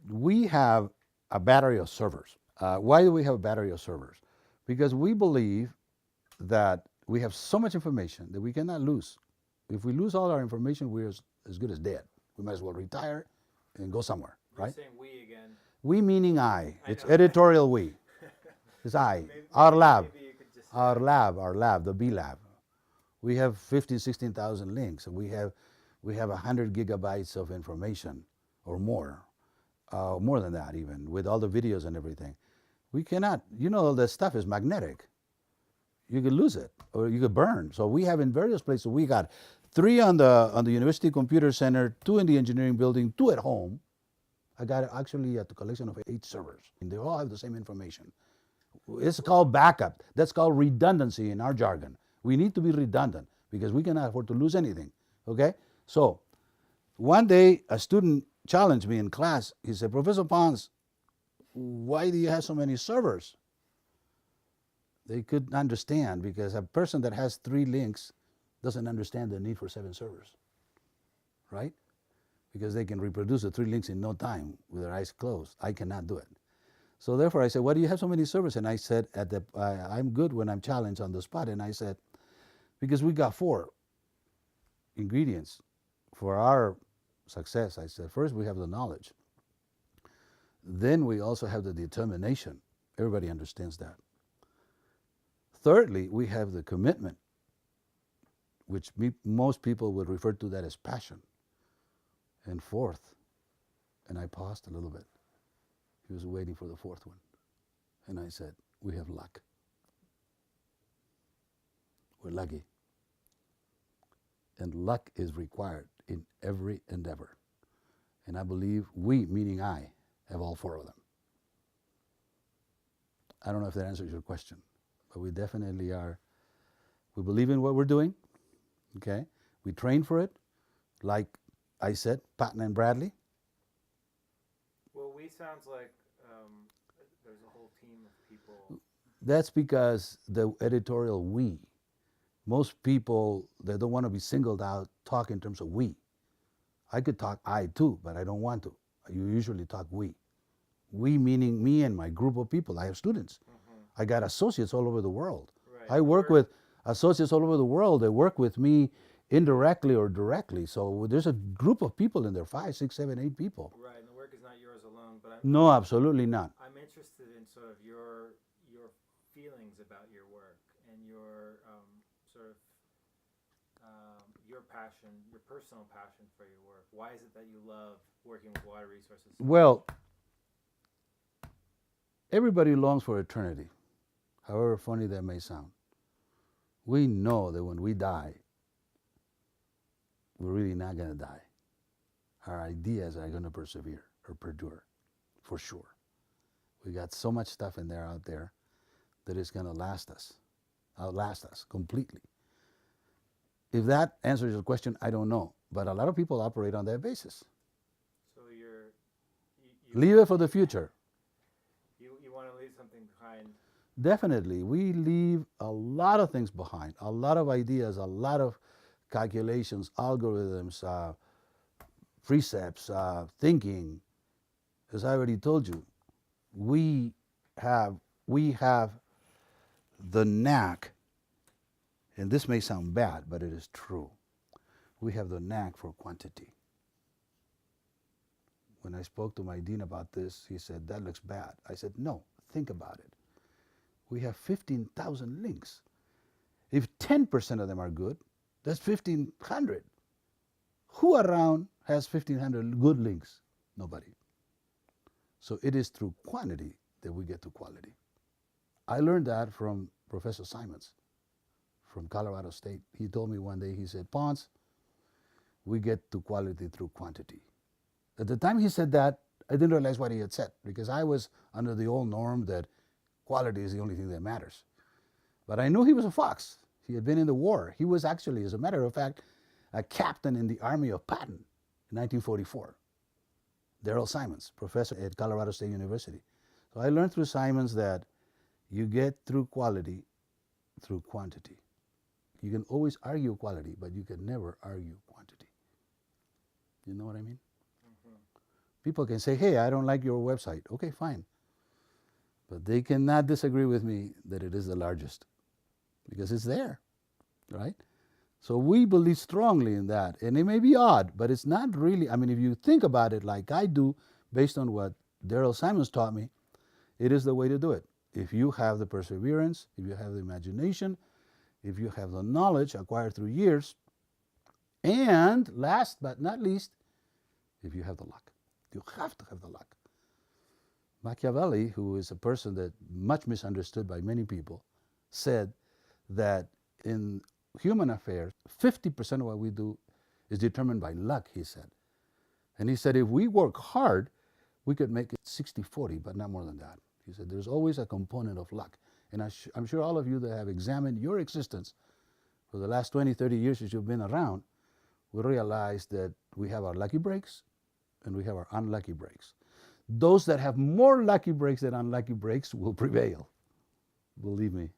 we have a battery of servers. Why do we have a battery of servers? Because we believe that we have so much information that we cannot lose. If we lose all our information, we're as good as dead. We might as well retire and go somewhere, You're right? saying we again. We meaning I. I It's know. editorial we. It's I. maybe, Our maybe, lab. maybe you could just. Our lab, the B lab. We have 15, 16,000 links, and we have 100 gigabytes of information or more than that even, with all the videos and everything. We cannot, the stuff is magnetic. You could lose it or you could burn. So we have in various places, we got 3 on the University Computer Center, 2 in the engineering building, 2 at home. I got actually at the collection of 8 servers. And they all have the same information. It's called backup. That's called redundancy in our jargon. We need to be redundant because we cannot afford to lose anything. Okay? So one day a student challenged me in class. He said, Professor Ponce, why do you have so many servers? They couldn't understand because a person that has 3 links doesn't understand the need for 7 servers, right? Because they can reproduce the 3 links in no time with their eyes closed. I cannot do it. So therefore I said, why do you have so many servers? And I said, I'm good when I'm challenged on the spot. And I said, because we got 4 ingredients for our success. I said, first we have the knowledge. Then we also have the determination. Everybody understands that. Thirdly, we have the commitment, which most people would refer to that as passion. And fourth, and I paused a little bit. He was waiting for the 4th one. And I said, we have luck. We're lucky. And luck is required in every endeavor. And I believe we, meaning I, have all 4 of them. I don't know if that answers your question, but we definitely are. We believe in what we're doing, okay? We train for it, like I said, Patton and Bradley. Well, we sounds like there's a whole team of people. That's because the editorial we. Most people that don't want to be singled out talk in terms of we. I could talk I too, but I don't want to. You usually talk we. We meaning me and my group of people. I have students. I got associates all over the world. Right. I work with associates all over the world. They work with me indirectly or directly. So there's a group of people in there, 5, 6, 7, 8 people. Right, and the work is not yours alone, but No, absolutely not. I'm interested in sort of your feelings about your work and your sort of your passion, your personal passion for your work. Why is it that you love working with water resources? Well, everybody longs for eternity, however funny that may sound. We know that when we die, we're really not going to die. Our ideas are going to persevere or perdure, for sure. We got so much stuff in there out there that is going to outlast us completely. If that answers your question, I don't know. But a lot of people operate on that basis. So you leave it for the future. You want to leave something behind. Definitely. We leave a lot of things behind, a lot of ideas, a lot of calculations, algorithms, precepts, thinking. As I already told you, we have the knack, and this may sound bad, but it is true. We have the knack for quantity. When I spoke to my dean about this, he said, that looks bad. I said, no, think about it. We have 15,000 links. If 10% of them are good, that's 1,500. Who around has 1,500 good links? Nobody. So it is through quantity that we get to quality. I learned that from Professor Simons from Colorado State. He told me one day, he said, Ponce, we get to quality through quantity. At the time he said that, I didn't realize what he had said because I was under the old norm that quality is the only thing that matters. But I knew he was a fox. He had been in the war. He was actually, as a matter of fact, a captain in the Army of Patton in 1944. Darrell Simons, professor at Colorado State University. So I learned through Simons that you get through quality through quantity. You can always argue quality, but you can never argue quantity. You know what I mean? People can say, hey, I don't like your website. Okay, fine. But they cannot disagree with me that it is the largest because it's there, right? So we believe strongly in that. And it may be odd, but it's not really. I mean, if you think about it like I do, based on what Daryl Simons taught me, it is the way to do it. If you have the perseverance, if you have the imagination, if you have the knowledge acquired through years, and last but not least, if you have the luck. You have to have the luck. Machiavelli, who is a person that much misunderstood by many people, said that in human affairs, 50% of what we do is determined by luck, he said. And he said if we work hard, we could make it 60-40, but not more than that. He said there's always a component of luck. And I'm sure all of you that have examined your existence for the last 20, 30 years that you've been around will realize that we have our lucky breaks and we have our unlucky breaks. Those that have more lucky breaks than unlucky breaks will prevail. Believe me.